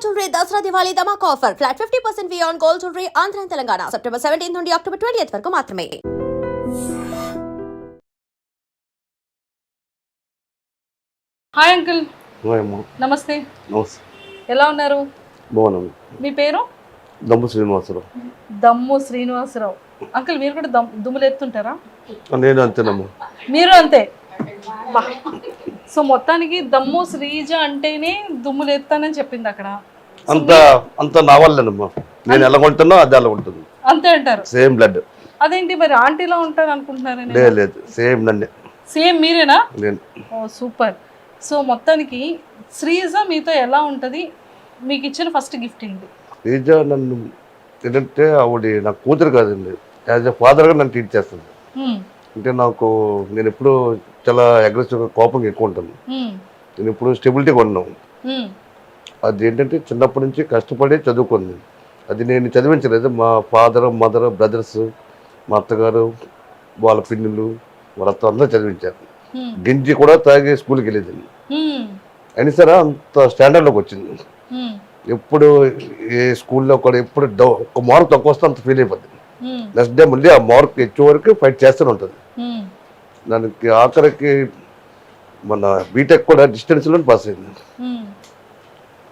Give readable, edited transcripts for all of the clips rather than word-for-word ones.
Jewelry Dasra Diwali Dhamaka offer. Flat 50% fee on gold jewelry Andhra and Telangana. September 17th నుండి October 20th వరకు మాత్రమే. Hi uncle. Hi అమ్మా. నమస్తే. నమస్తే. ఎలా ఉన్నారు? బాగున్నాను. మీ పేరు? దమ్ము శ్రీనివాసరావు. దమ్ము శ్రీనివాసరావు. అంకుల్ మీరు కూడా దుమ్ములు ఎత్తుంటారా? నేను అంతేనమ్మా. మీరు అంతే. సో మొత్తానికి దమ్ము శ్రీజ అంటేనే దుమ్ములు ఎత్తానని చెప్పింది అక్కడ. అంత నా వల్లేనమ్మా. నేను ఎలా ఉంటున్నా అది అలా ఉంటుంది. అంతే అంటారు. Same blood. అదేంటి మరి ఆంటీలా ఉంటారు అనుకుంటున్నారా? లేదు సేమ్ నన్నే. సేమ్ మీరేనా? నేను. ఓ సూపర్. సో మొత్తానికి శ్రీజ మీతో ఎలా ఉంటుంది? మీకు ఇచ్చిన ఫస్ట్ గిఫ్ట్ ఏంటి? శ్రీజ నన్ను ఏంటంటే ఆవిడ నా కూతురు కాదండి, యాజ్ ఎ ఫాదర్గా నన్ను ట్రీట్ చేస్తుంది. అంటే నేను ఎప్పుడు చాలా అగ్రెసివ్గా కోపంగా ఎక్కువ ఉంటాను. నేను ఇప్పుడు స్టెబిలిటీగా ఉన్నాను. అది ఏంటంటే చిన్నప్పటి నుంచి కష్టపడి చదువుకుంది. అది నేను చదివించలేదు, మా ఫాదర్ మదర్ బ్రదర్స్ మా అత్తగారు వాళ్ళ పిన్నులు వాళ్ళతో అందరూ చదివించారు. గింజి కూడా తాగి స్కూల్కి వెళ్ళేది. అయినా సరే అంత స్టాండర్డ్లోకి వచ్చింది. ఎప్పుడు ఏ స్కూల్లో కూడా ఎప్పుడు ఒక మార్క్ తక్కువ వస్తే అంత ఫీల్ అయిపోతుంది. నెక్స్ట్ డే మళ్ళీ ఆ మార్క్ ఇచ్చే వరకు ఫైట్ చేస్తూనే ఉంటుంది. దానికి ఆఖరికి మన బీటెక్ కూడా డిస్టెన్స్లో పాస్ అయింది.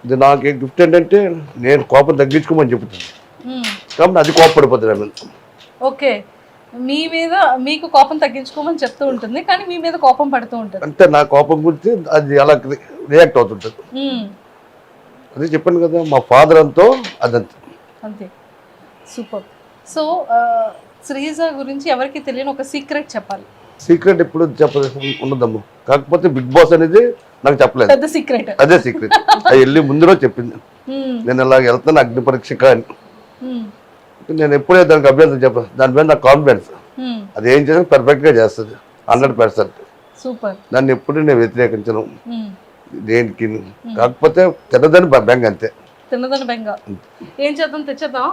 ఇది నాకు గిఫ్ట్ ఏంటంటే నేను కోపం తగ్గించుకోమని చెబుతుంది కాబట్టి అది కోపపడిపోతుంది ఆమె. ఓకే, మీ మీద మీకు కోపం తగ్గించుకోమని చెప్తూ ఉంటుంది కానీ మీ మీద కోపం పడుతూ ఉంటుంది. అంటే నా కోపం గురించి అది అలా రియాక్ట్ అవుతుంటుంది. అదే చెప్పాను కదా, మా ఫాదర్ అంతో అదంతే. అంతే. సూపర్. సో శ్రీజ గురించి ఎవరికి తెలియని ఒక సీక్రెట్ చెప్పాలి. సీక్రెట్ ఎప్పుడు ఉండదమ్మా, కాకపోతే బిగ్ బాస్ అనేది నాకు చెప్పలేదు. పెద్ద సీక్రెట్ అదే సీక్రెట్. అది వెళ్ళి ముందు రోజు చెప్పింది, నేను ఇలా వెళ్తాను అగ్ని పరీక్ష కానీ. నేను ఎప్పుడే దానికి అభ్యర్థం చెప్పాను, దాని మీద నాకు కాన్ఫిడెన్స్. అది ఏం చేసినా పర్ఫెక్ట్గా చేస్తుంది 100%. సూపర్. దాన్ని ఎప్పుడు నేను వ్యతిరేకించను దేనికి. కాకపోతే తినదని బెంగ అంతే. తినదని బెంగ. ఏం చేద్దాం, తెచ్చేద్దాం.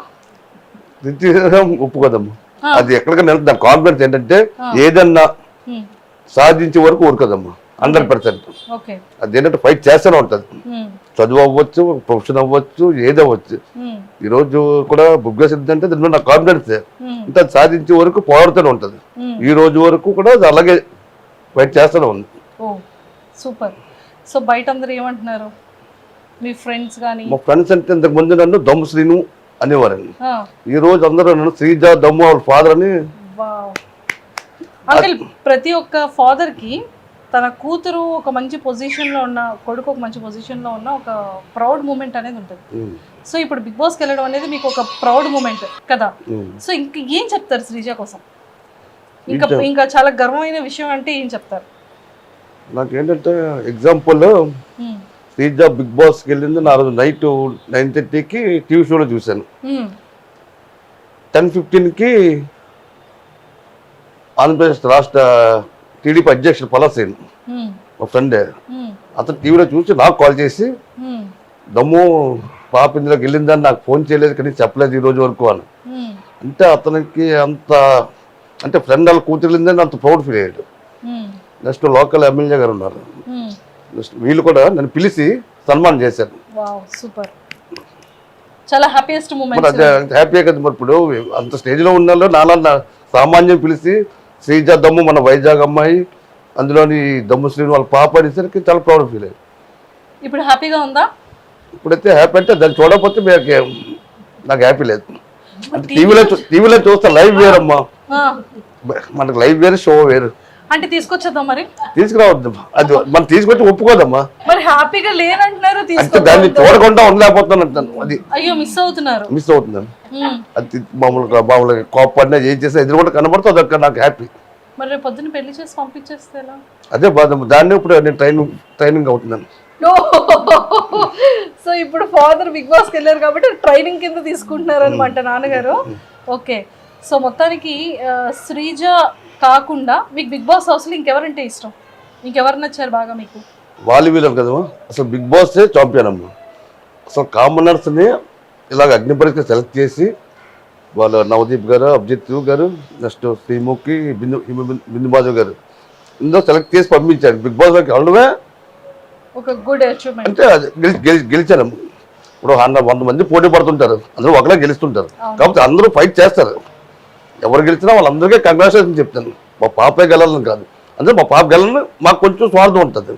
ఒప్పుకోదమ్మా. అది ఎక్కడికైనా దాని కాన్ఫిడెన్స్ ఏంటంటే ఏదన్నా సాధించే వరకు ఊరుకోదమ్మా 100%. అది ఏంటంటే ఫైట్ చేస్తూనే ఉంటుంది. చదువు అవ్వచ్చు, ప్రొఫెషన్ అవ్వచ్చు, ఏదవ్వచ్చు. ఈ రోజు కూడా బుగ్గా సిద్ధి అంటే దాని మీద నాకు కాన్ఫిడెన్స్. అంటే అది సాధించే వరకు పోరాడుతూనే ఉంటుంది. ఈ రోజు వరకు కూడా అది అలాగే ఫైట్ చేస్తూనే ఉంది. సూపర్. సో బయట అందరూ ఏమంటున్నారు మీ ఫ్రెండ్స్ కానీ? మా ఫ్రెండ్స్ అంటే ఇంతకు ముందు నన్ను దమ్ము శ్రీను అనేవారండి. ఈ రోజు అందరూ నన్ను శ్రీజ దమ్ము వాళ్ళ ఫాదర్ అని. అంకుల్, ప్రతి ఒక్క ఫాదర్ కి తన కూతురు ఒక మంచి పొజిషన్ లో ఉన్న, కొడుకు ఒక మంచి పొజిషన్ లో ఉన్న ఒక ప్రౌడ్ మూమెంట్ అనేది ఉంటుంది. సో ఇప్పుడు బిగ్ బాస్కి వెళ్ళడం అనేది మీకు ఒక ప్రౌడ్ మూమెంట్ కదా. సో ఇంకా ఏం చెప్తారు శ్రీజ కోసం? ఇంకా చాలా గర్వమైన విషయం అంటే ఏం చెప్తారు? నాకేంటంటే ఎగ్జాంపుల్, శ్రీజ బిగ్ బాస్కి వెళ్ళింది నా రోజు నైట్ 9:30కి టీవీ షోలో చూశాను. 10:15కి ఆంధ్రప్రదేశ్ రాష్ట్ర టీడీపీ అధ్యక్షుడు పలాసేన్ మా ఫ్రెండే, అతను టీవీలో చూసి నాకు కాల్ చేసి దమ్ము పాప ఇందులోకి వెళ్ళిందని నాకు ఫోన్ చేయలేదు కానీ చెప్పలేదు ఈ రోజు వరకు అని. అంటే అతనికి అంత అంటే ఫ్రెండ్ వాళ్ళ కూతురు వెళ్ళిందని అంత ప్రౌడ్ ఫీల్ అయ్యాడు. నెక్స్ట్ లోకల్ ఎమ్మెల్యే గారు ఉన్నారు, నెక్స్ట్ వీళ్ళు కూడా నన్ను పిలిచి సన్మానం చేశారు. సూపర్. చాలా హ్యాపీయెస్ట్ మూమెంట్. అదే హ్యాపీయే కదా. మరి ఇప్పుడు అంత స్టేజ్లో ఉన్న నాన్న సామాన్యం పిలిచి శ్రీజ దమ్ము మన వైజాగ్ అమ్మాయి, అందులోని దమ్ము శ్రీను వాళ్ళ పాప అనేసరికి చాలా ప్రౌడ్ ఫీల్ అయ్యారు. ఇప్పుడు హ్యాపీగా ఉందా? ఇప్పుడైతే హ్యాపీ అంటే దాన్ని చూడకపోతే నాకు హ్యాపీ లేదు. అంటే టీవీలో చూస్తే లైవ్ వేరమ్మా, మనకు లైవ్ వేరు, షో వేరు. అంటే తీసుకొచ్చేద్దాం మరి. తీసుకురావద్దు, అది మనం తీసుకొచ్చి ఒప్పుకోదమ్మా. మరి హ్యాపీగా లేనంటున్నారు, అంటే దాన్ని చూడకుండా ఉండలేకపోతున్నాను అంటాను. అది అయ్యో మిస్ అవుతున్నాను. అది మామూలుగా కోపడినా ఏం చేసినా ఎదురు కూడా కనబడుతుంది, అక్కడ నాకు హ్యాపీ. మరి రేపు పొద్దున్న పెళ్లి చేసి పంపించేస్తే ఎలా? అదే బాధ. దాన్ని ఇప్పుడు నేను ట్రైనింగ్ అవుతున్నాను. సో ఇప్పుడు ఫాదర్ బిగ్ బాస్కి వెళ్ళారు కాబట్టి ట్రైనింగ్ కింద తీసుకుంటున్నారు అనమాట నాన్నగారు. ఓకే. సో మొత్తానికి శ్రీజ కాకుండా మీకు బిగ్ బాస్ హౌస్లో ఇంకెవరంటే ఇష్టం? ఇంకెవరు నచ్చారు బాగా మీకు? వాళ్ళు వీళ్ళం కదమ్మా, అసలు బిగ్ బాస్ ఛాంపియన్ అమ్మా. అసలు కామనర్స్ని ఇలాగ అగ్ని పరీక్ష సెలెక్ట్ చేసి వాళ్ళు నవదీప్ గారు, అభిజిత్ గారు, నెక్స్ట్ శ్రీముఖి, బిందుబాజు గారు ఇందులో సెలెక్ట్ చేసి పంపించారు బిగ్ బాస్లోకి. వెళ్ళడమే ఒక గుడ్ అచీవ్మెంట్. అంటే గెలిచాను. ఇప్పుడు 100 మంది పోటీ పడుతుంటారు, అందరూ ఒకరే గెలుస్తుంటారు. కాబట్టి అందరూ ఫైట్ చేస్తారు. ఎవరు గెలిచినా వాళ్ళందరికీ కంగ్రాచులేషన్ చెప్తాను. మా పాపే గెలాలని కాదు, అంటే మా పాప గెలని మాకు కొంచెం స్వార్థం ఉంటుంది.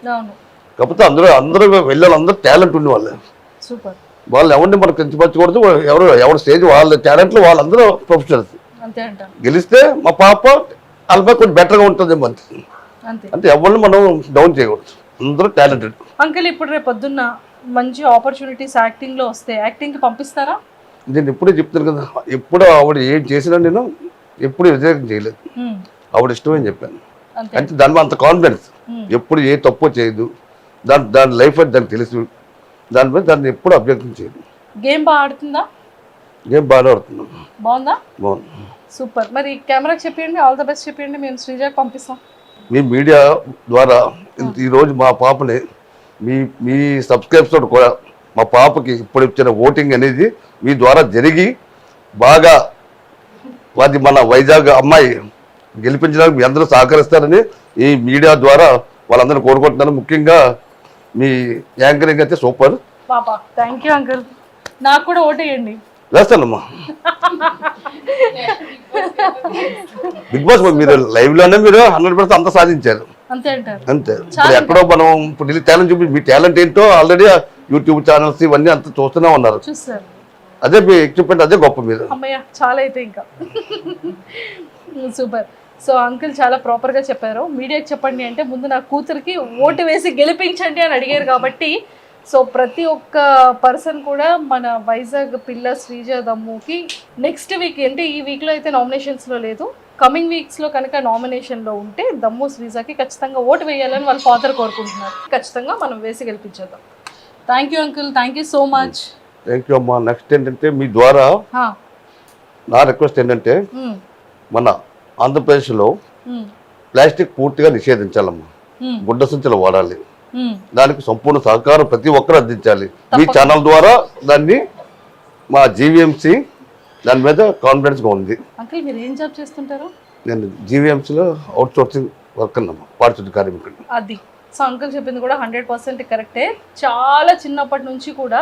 కాకపోతే అందరూ వెళ్ళే వాళ్ళందరూ టాలెంట్ ఉన్న వాళ్ళే. సూపర్. వాళ్ళు ఎవరిని మనకు కించపరచకూడదు. ఎవరి స్టేజ్ వాళ్ళ టాలెంట్లు వాళ్ళందరూ ప్రొఫెషనల్స్. గెలిస్తే మా పాప వాళ్ళపై కొంచెం బెటర్గా ఉంటుంది అంటే ఎవరిని మనం డౌన్ చేయకూడదు. అందరూ టాలెంటెడ్. అంకుల్ ఇప్పుడు రేపు పొద్దున్న మంచి ఆపర్చునిటీస్ యాక్టింగ్ లో వస్తే యాక్టింగ్ కి పంపిస్తారా? నేను ఎప్పుడే చెప్తాను కదా, ఎప్పుడు ఆవిడ ఏం చేసినా నేను ఎప్పుడు వ్యతిరేకం చేయలేదు. ఆవిడ ఇష్టమని చెప్పాను. అంటే దాని మీద అంత కాన్ఫిడెన్స్, ఎప్పుడు ఏ తప్పు చేయదు, దాని లైఫ్ అని దానికి తెలుసు. దాని మీద దాన్ని ఎప్పుడు అభ్యర్థం చేయదు. గేమ్ బాగా ఆడుతుందా? గేమ్ బాగా ఆడుతున్నాం. బాగుందా? బాగుంది. సూపర్. మరి కెమెరాకి చెప్పండి, ఆల్ ద బెస్ట్ చెప్పండి, మేము శ్రీజాకి పంపిస్తాం. మీ మీడియా ద్వారా ఈరోజు మా పాపని మీ సబ్స్క్రైబ్స్ తోటి కూడా మా పాపకి ఇప్పుడు ఇచ్చిన ఓటింగ్ అనేది మీ ద్వారా జరిగి బాగా అది మన వైజాగ్ అమ్మాయి గెలిపించడానికి మీ అందరూ సహకరిస్తారని ఈ మీడియా ద్వారా వాళ్ళందరూ కోరుకుంటున్నాను. ముఖ్యంగా మీ యాంకరింగ్ అయితే సూపర్. పాపా థ్యాంక్ యూ అంకుల్. నాకు కూడా ఓటేయండి. వేస్తానమ్మా. బిగ్ బాస్ మీరు లైవ్ లోనే మీరు 100% అంతా సాధించారు. అంతే అంటారు? అంతే. ఇప్పుడు ఎక్కడో మనం ఇప్పుడు టాలెంట్ చూపి మీ టాలెంట్ ఏంటో ఆల్రెడీ యూట్యూబ్ ఛానల్స్ ఇవన్నీ అంతా చూస్తూనే ఉన్నారు. చూస్తారు. అదే మీ ఎక్విప్మెంట్, అదే గొప్ప మీరు. అమ్మయ్య చాలా అయితే ఇంకా సూపర్. సో అంకుల్ చాలా ప్రాపర్గా చెప్పారు. మీడియాకి చెప్పండి అంటే ముందు నా కూతురికి ఓటు వేసి గెలిపించండి అని అడిగారు కాబట్టి సో ప్రతి ఒక్క పర్సన్ కూడా మన వైజాగ్ పిల్ల శ్రీజ దమ్ముకి నెక్స్ట్ వీక్ అంటే ఈ వీక్లో అయితే నామినేషన్స్లో లేదు, కమింగ్ వీక్స్లో కనుక నామినేషన్లో ఉంటే దమ్ము శ్రీజాకి ఖచ్చితంగా ఓటు వేయాలని వాళ్ళ ఫాదర్ కోరుకుంటున్నారు. ఖచ్చితంగా మనం వేసి గెలిపించేద్దాం. Thank you uncle. Thank you so much. Thank you అమ్మా. నెక్స్ట్ ఏంటంటే మీ ద్వారా నా రిక్వెస్ట్ ఏంటంటే మన ఆంధ్రప్రదేశ్లో ప్లాస్టిక్ పూర్తిగా నిషేధించాలమ్మా. గుడ్డ సంచులు వాడాలి. దానికి సంపూర్ణ సహకారం ప్రతి ఒక్కరు అందించాలి. మీ ఛానల్ ద్వారా దాన్ని మా జీవీఎంసీ దాని మీద కాన్ఫిడెన్స్గా ఉంది. అంకుల్ మీరు ఏం జాబ్ చేస్తుంటారు? నేను జీవీఎంసీలో అవుట్ సోర్సింగ్ వర్క్ అన్నమ్మా, పారిశుద్ధ్య కార్మికుడు. అది సో అంకుల్ చెప్పింది కూడా 100% కరెక్టే. చాలా చిన్నప్పటి నుంచి కూడా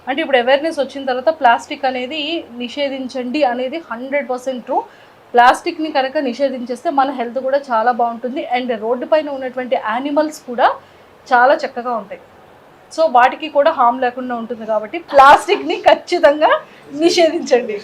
అంటే ఇప్పుడు అవేర్నెస్ వచ్చిన తర్వాత ప్లాస్టిక్ అనేది నిషేధించండి అనేది 100% ట్రూ. ప్లాస్టిక్ని కనుక నిషేధించేస్తే మన హెల్త్ కూడా చాలా బాగుంటుంది అండ్ రోడ్డు పైన ఉన్నటువంటి యానిమల్స్ కూడా చాలా చక్కగా ఉంటాయి. సో వాటికి కూడా హామ్ లేకుండా ఉంటుంది కాబట్టి ప్లాస్టిక్ని ఖచ్చితంగా నిషేధించండి.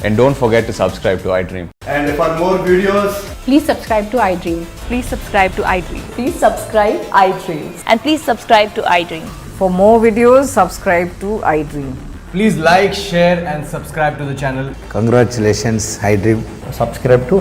And don't forget to subscribe to iDream. And for more videos, Please subscribe to iDream. Please subscribe to iDream. Please subscribe iDream. And please subscribe to iDream. For more videos, subscribe to iDream. please like, share and subscribe to the channel. Congratulations, iDream. Subscribe to